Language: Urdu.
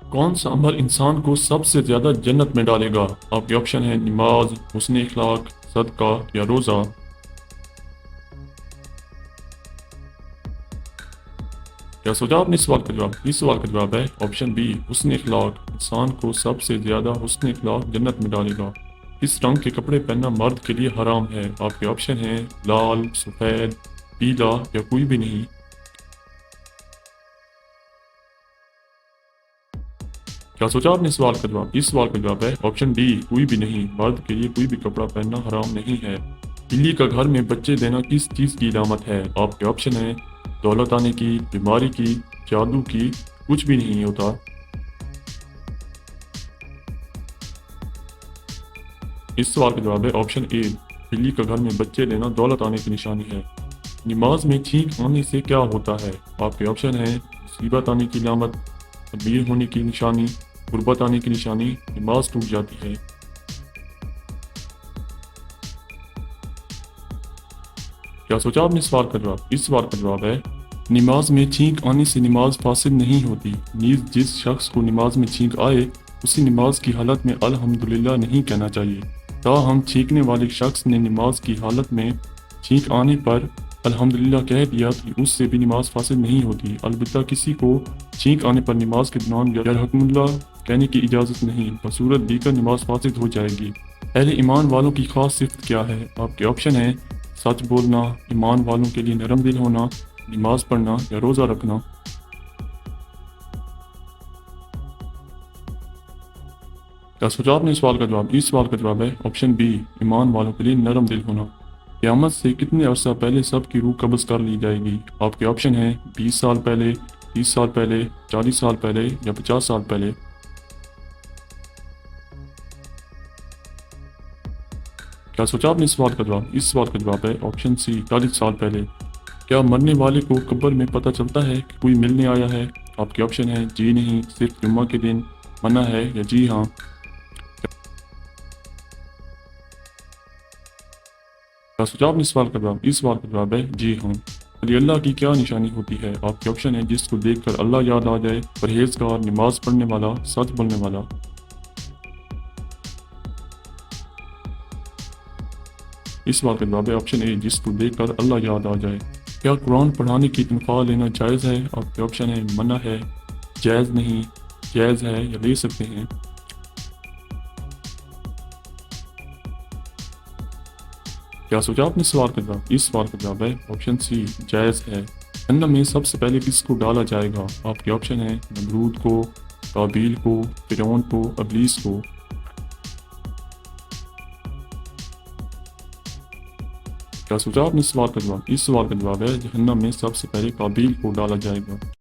کون سا عمل انسان کو سب سے زیادہ جنت میں ڈالے گا؟ آپ کے آپشن ہیں نماز، حسن اخلاق، صدقہ یا روزہ۔ کیا سوچا آپ نے اس سوال کا جواب؟ اس سوال کا جواب ہے آپشن بی، حسن اخلاق۔ انسان کو سب سے زیادہ حسن اخلاق جنت میں ڈالے گا۔ اس رنگ کے کپڑے پہننا مرد کے لیے حرام ہے۔ آپ کے آپشن ہیں لال، سفید، پیلا یا کوئی بھی نہیں۔ کیا سوچا آپ نے سوال کا جواب؟ اس سوال کا جواب ہے آپشن ڈی، کوئی بھی نہیں۔ مرد کے لیے کوئی بھی کپڑا پہننا حرام نہیں ہے۔ بلی کا گھر میں بچے دینا کس چیز کی علامت ہے؟ آپ کے آپشن ہیں دولت آنے کی، بیماری کی، جادو کی، کچھ بھی نہیں ہوتا۔ اس سوال کا جواب ہے آپشن اے، بلی کا گھر میں بچے دینا دولت آنے کی نشانی ہے۔ نماز میں چھینک آنے سے کیا ہوتا ہے؟ آپ کے آپشن ہیں مصیبت آنے کی علامت، تدبیر ہونے کی نشانی، غربت آنے کی نشانی، نماز ٹوٹ جاتی ہے۔ کیا سوچا آپ نے سوال کا جواب؟ اس سوال کا جواب ہے نماز میں چھینک آنے سے نماز فاسد نہیں ہوتی، نیز جس شخص کو نماز میں چھینک آئے اسی نماز کی حالت میں الحمدللہ نہیں کہنا چاہیے۔ تاہم چھینکنے والے شخص نے نماز کی حالت میں چھینک آنے پر الحمدللہ کہہ دیا کہ اس سے بھی نماز فاسد نہیں ہوتی۔ البتہ کسی کو چھینک آنے پر نماز کے دوران یرحمک اللہ کہنے کی اجازت نہیں، بصورت دیگر نماز فاسد ہو جائے گی۔ اہل ایمان والوں کی خاص صفت کیا ہے؟ آپ کے آپشن ہیں سچ بولنا، ایمان والوں کے لیے نرم دل ہونا، نماز پڑھنا یا روزہ رکھنا۔ کیا سوچا آپ نے سوال کا جواب؟ اس سوال کا جواب ہے آپشن بی، ایمان والوں کے لیے نرم دل ہونا۔ قیامت سے کتنے عرصہ پہلے سب کی روح قبض کر لی جائے گی؟ آپ کے آپشن ہیں 20 سال پہلے، 30 سال پہلے، 40 سال پہلے یا 50 سال پہلے۔ کیا سوچا آپ نے سوال کا جواب؟ اس سوال کا جواب ہے آپشن سی، 40 سال پہلے۔ کیا مرنے والے کو قبر میں پتہ چلتا ہے کہ کوئی ملنے آیا ہے؟ آپ کے آپشن ہیں جی نہیں، صرف جمعہ کے دن، منع ہے یا جی ہاں۔ کیا سوچا آپ نے سوال کا جواب؟ اس سوال کا جواب ہے جی ہاں۔ ولی اللہ کی کیا نشانی ہوتی ہے؟ آپ کے آپشن ہیں جس کو دیکھ کر اللہ یاد آ جائے، پرہیزگار، نماز پڑھنے والا، سچ بولنے والا۔ اس سوال کا جواب ہے آپشن اے، جس کو دیکھ کر اللہ یاد آ جائے۔ کیا قرآن پڑھانے کی تنخواہ لینا جائز ہے؟ آپ کے آپشن ہیں منع ہے، جائز نہیں، جائز ہے یا لے سکتے ہیں۔ کیا سوچا آپ نے سوال کا جواب؟ اس سوال کا جواب ہے آپشن سی، جائز ہے۔ جہنم میں سب سے پہلے کس کو ڈالا جائے گا؟ آپ کے آپشن ہیں نمرود کو، قابیل کو، فرعون کو، ابلیس کو۔ کیا سوچا آپ نے سوال کا جواب؟ اس سوال کا جواب ہے جہنم میں سب سے پہلے قابیل کو ڈالا جائے گا۔